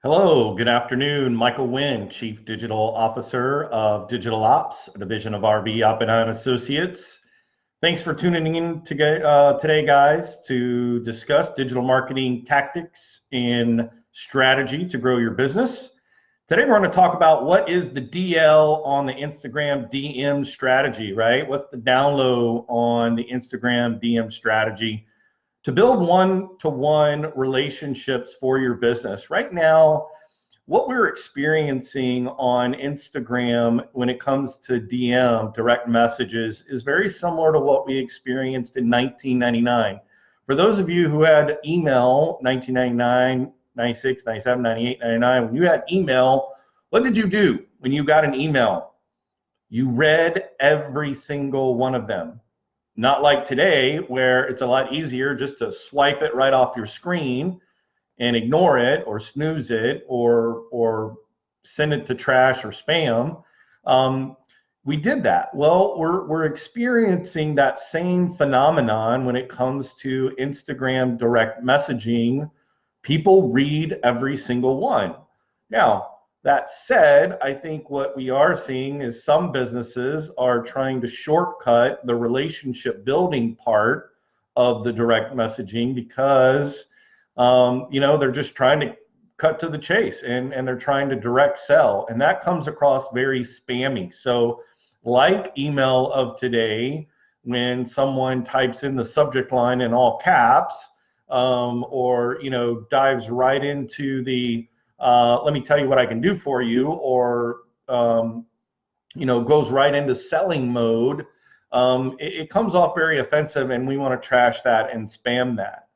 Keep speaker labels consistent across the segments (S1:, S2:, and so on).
S1: Hello, good afternoon. Michael Wynn, Chief Digital Officer of Digital Ops, a division of RB Oppenheim Associates. Thanks for tuning in today, guys, to discuss digital marketing tactics and strategy to grow your business. Today, we're going to talk about what is the DL on the Instagram DM strategy, right? What's the down low on the Instagram DM strategy to build one-to-one relationships for your business. Right now, what we're experiencing on Instagram when it comes to DM, direct messages, is very similar to what we experienced in 1999. For those of you who had email, 1999, 96, 97, 98, 99, when you had email, what did you do when you got an email? You read every single one of them. Not like today, where it's a lot easier just to swipe it right off your screen and ignore it or snooze it or send it to trash or spam. We did that. Well, we're experiencing that same phenomenon when it comes to Instagram direct messaging. People read every single one. Now, that said, I think what we are seeing is some businesses are trying to shortcut the relationship building part of the direct messaging because they're just trying to cut to the chase and they're trying to direct sell. And that comes across very spammy. So like email of today, when someone types in the subject line in all caps or dives right into the let me tell you what I can do for you, or goes right into selling mode, it comes off very offensive, and we want to trash that and spam that.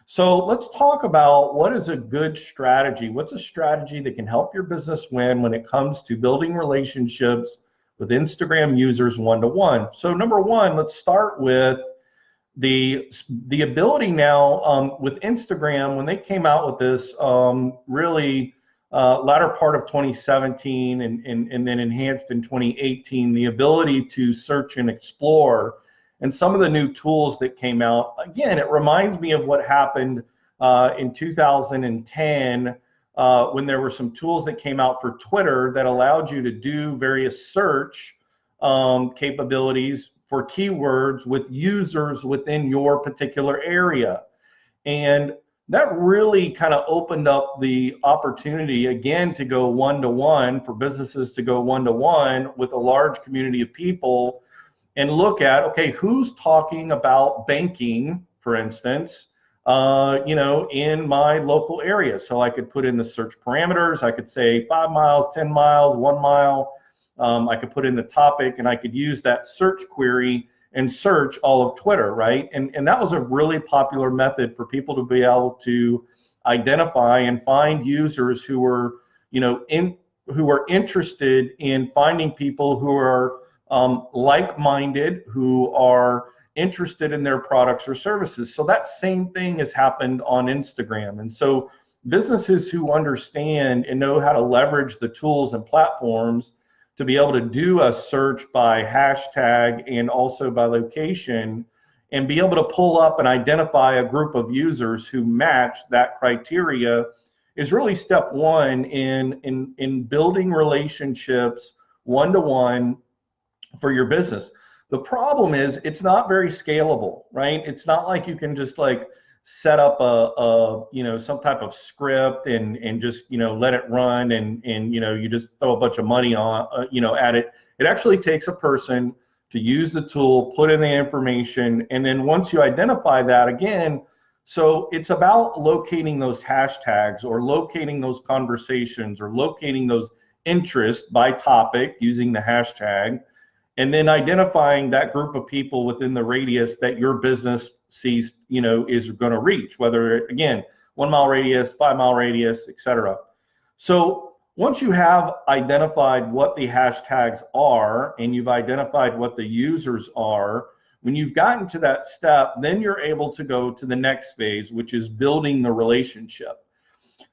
S1: So let's talk about what is a good strategy. What's a strategy that can help your business win when it comes to building relationships with Instagram users one-to-one? So number one, let's start with the ability now with Instagram. When they came out with this really latter part of 2017 and then enhanced in 2018, the ability to search and explore and some of the new tools that came out. Again, it reminds me of what happened in 2010 when there were some tools that came out for Twitter that allowed you to do various search capabilities for keywords with users within your particular area. And that really kind of opened up the opportunity again to go one-to-one, for businesses to go one-to-one with a large community of people and look at, okay, who's talking about banking, for instance, in my local area. So I could put in the search parameters. I could say 5 miles, 10 miles, 1 mile. I could put in the topic, and I could use that search query and search all of Twitter, right? And that was a really popular method for people to be able to identify and find users who were, who are interested in finding people who are like-minded, who are interested in their products or services. So that same thing has happened on Instagram. And so businesses who understand and know how to leverage the tools and platforms to be able to do a search by hashtag and also by location and be able to pull up and identify a group of users who match that criteria is really step one in building relationships one-to-one for your business. The problem is it's not very scalable, right? It's not like you can just like set up some type of script and just let it run and you just throw a bunch of money on at it. It actually takes a person to use the tool, put in the information, and then once you identify that, again, so it's about locating those hashtags or locating those conversations or locating those interests by topic using the hashtag, and then identifying that group of people within the radius that your business sees, is going to reach, whether, again, 1 mile radius, 5 mile radius, etc. So once you have identified what the hashtags are and you've identified what the users are, when you've gotten to that step, then you're able to go to the next phase, which is building the relationship.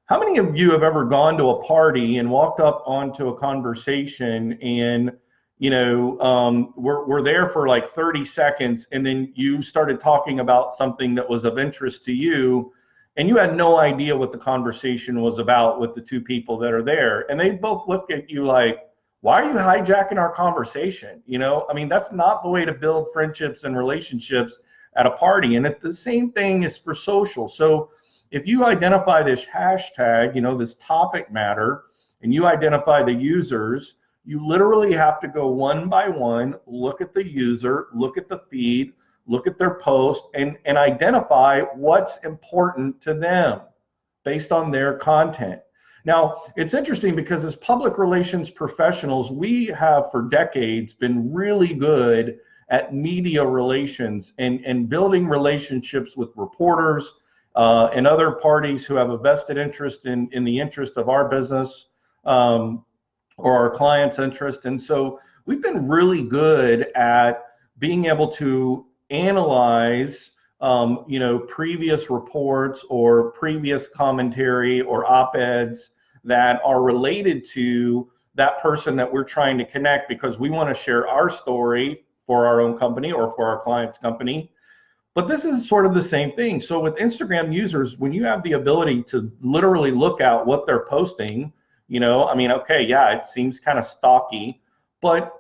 S1: How many of you have ever gone to a party and walked up onto a conversation and we're there for like 30 seconds and then you started talking about something that was of interest to you, and you had no idea what the conversation was about with the two people that are there. And they both look at you like, why are you hijacking our conversation? You know, I mean, that's not the way to build friendships and relationships at a party. And the same thing is for social. So if you identify this hashtag, you know, this topic matter, and you identify the users, you literally have to go one by one, look at the user, look at the feed, look at their post, and identify what's important to them based on their content. Now, it's interesting because as public relations professionals, we have for decades been really good at media relations and building relationships with reporters and other parties who have a vested interest in the interest of our business or our clients' interest. And so we've been really good at being able to analyze you know, previous reports or previous commentary or op-eds that are related to that person that we're trying to connect, because we want to share our story for our own company or for our client's company. But this is sort of the same thing. So with Instagram users, when you have the ability to literally look at what they're posting, you know, I mean, okay, yeah, it seems kind of stocky, but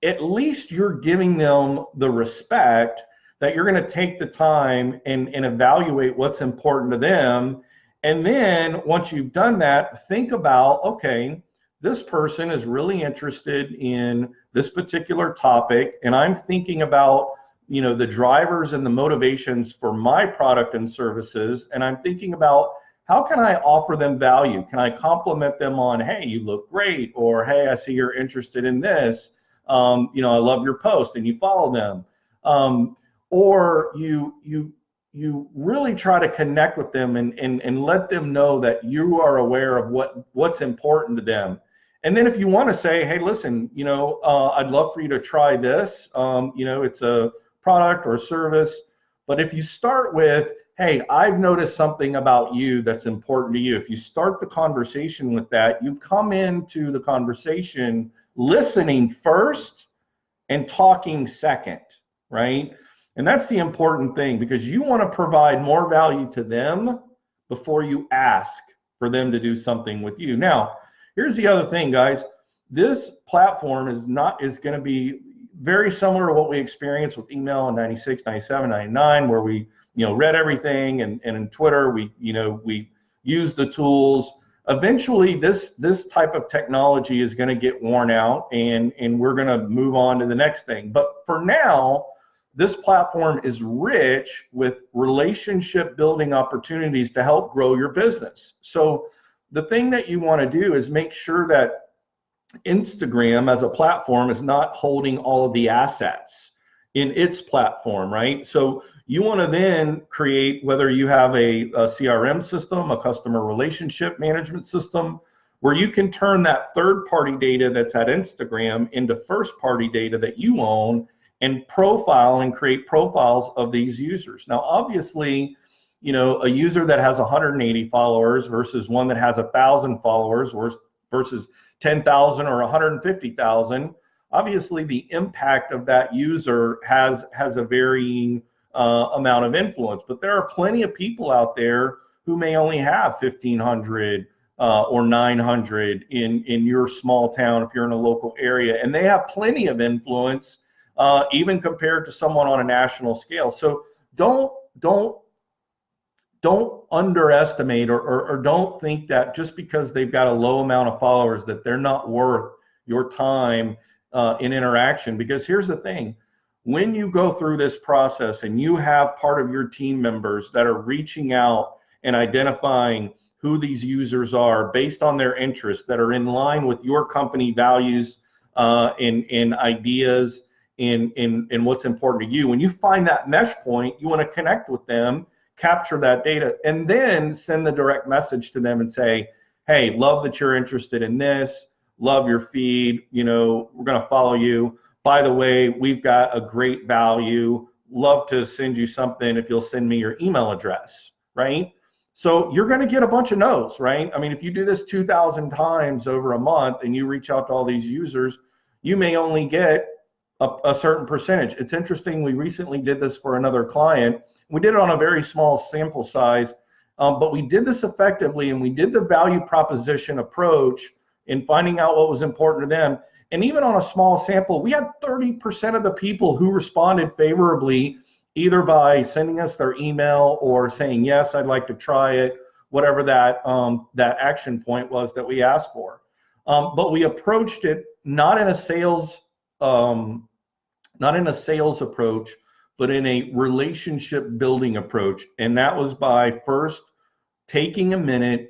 S1: at least you're giving them the respect that you're going to take the time and evaluate what's important to them. And then once you've done that, think about, okay, this person is really interested in this particular topic, and I'm thinking about, you know, the drivers and the motivations for my product and services, and I'm thinking about how can I offer them value? Can I compliment them on, hey, you look great, or hey, I see you're interested in this. You know, I love your post, and you follow them. Or you really try to connect with them and let them know that you are aware of what's important to them. And then if you want to say, hey, listen, you know, I'd love for you to try this. You know, it's a product or service. But if you start with, hey, I've noticed something about you that's important to you. If you start the conversation with that, you come into the conversation listening first and talking second, right? And that's the important thing, because you want to provide more value to them before you ask for them to do something with you. Now, here's the other thing, guys. This platform is going to be very similar to what we experienced with email in 96, 97, 99, where we, you know, read everything, and in Twitter, we used the tools. Eventually, this type of technology is going to get worn out, and we're going to move on to the next thing. But for now, this platform is rich with relationship building opportunities to help grow your business. So the thing that you want to do is make sure that Instagram as a platform is not holding all of the assets in its platform, right? So you want to then create, whether you have a CRM system, a customer relationship management system, where you can turn that third-party data that's at Instagram into first-party data that you own, and profile and create profiles of these users. Now, obviously, you know, a user that has 180 followers versus one that has 1,000 followers versus 10,000 or 150,000, obviously the impact of that user has a varying amount of influence. But there are plenty of people out there who may only have 1,500 or 900 in your small town if you're in a local area, and they have plenty of influence, even compared to someone on a national scale. So don't underestimate or don't think that just because they've got a low amount of followers that they're not worth your time in interaction. Because here's the thing, when you go through this process and you have part of your team members that are reaching out and identifying who these users are based on their interests that are in line with your company values and ideas in what's important to you, when you find that mesh point, you want to connect with them, capture that data, and then send the direct message to them and say, hey, love that you're interested in this, love your feed, you know, we're going to follow you. By the way, we've got a great value, love to send you something if you'll send me your email address, right? So you're going to get a bunch of no's, right? I mean, if you do this 2,000 times over a month and you reach out to all these users, you may only get a certain percentage. It's interesting, we recently did this for another client. We did it on a very small sample size, But we did this effectively, and we did the value proposition approach in finding out what was important to them. And even on a small sample, we had 30% of the people who responded favorably, either by sending us their email or saying, yes, I'd like to try it, whatever that action point was that we asked for. But we approached it not in a sales approach, but in a relationship building approach. And that was by first taking a minute.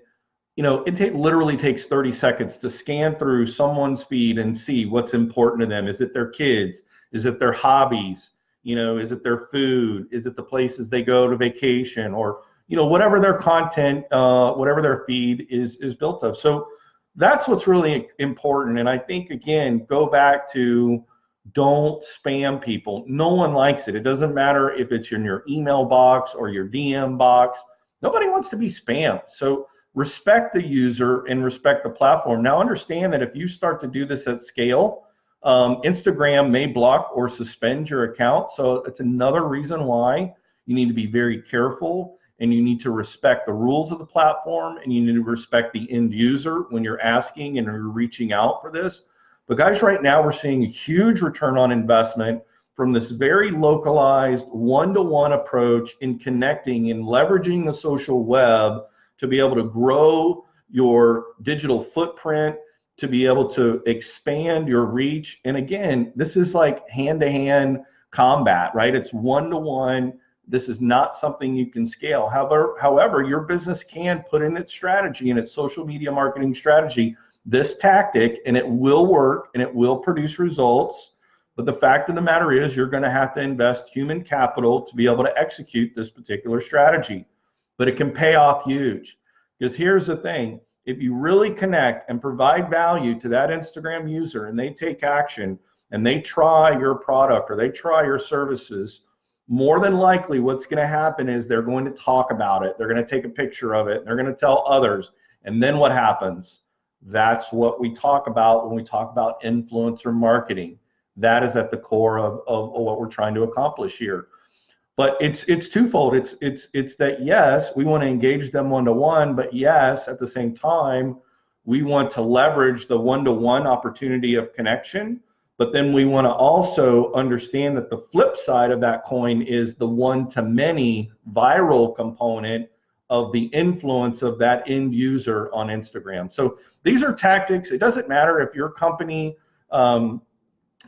S1: It literally takes 30 seconds to scan through someone's feed and see what's important to them. Is it their kids? Is it their hobbies? Is it their food? Is it the places they go to vacation? Or, whatever their content, whatever their feed is built of. So that's what's really important. And I think, again, go back to don't spam people. No one likes it. It doesn't matter if it's in your email box or your DM box. Nobody wants to be spammed. So respect the user and respect the platform. Now understand that if you start to do this at scale, Instagram may block or suspend your account. So it's another reason why you need to be very careful, and you need to respect the rules of the platform, and you need to respect the end user when you're asking and you're reaching out for this. But guys, right now we're seeing a huge return on investment from this very localized one-to-one approach in connecting and leveraging the social web to be able to grow your digital footprint, to be able to expand your reach. And again, this is like hand-to-hand combat, right? It's one-to-one. This is not something you can scale. However, your business can put in its strategy and its social media marketing strategy this tactic, and it will work and it will produce results. But the fact of the matter is, you're going to have to invest human capital to be able to execute this particular strategy. But it can pay off huge. Because here's the thing, if you really connect and provide value to that Instagram user, and they take action and they try your product or they try your services, more than likely what's going to happen is they're going to talk about it. They're going to take a picture of it. They're going to tell others. And then what happens? That's what we talk about when we talk about influencer marketing. That is at the core of what we're trying to accomplish here. But it's twofold. It's that, yes, we want to engage them one-to-one, but yes, at the same time, we want to leverage the one-to-one opportunity of connection. But then we want to also understand that the flip side of that coin is the one-to-many viral component of the influence of that end user on Instagram. So these are tactics. It doesn't matter if your company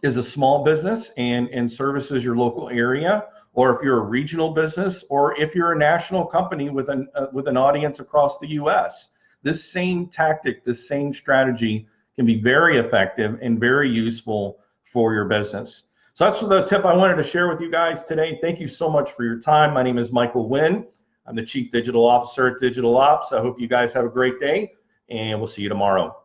S1: is a small business and services your local area, or if you're a regional business, or if you're a national company with an audience across the US. This same tactic, this same strategy can be very effective and very useful for your business. So that's the tip I wanted to share with you guys today. Thank you so much for your time. My name is Michael Wynn. I'm the Chief Digital Officer at Digital Ops. I hope you guys have a great day, and we'll see you tomorrow.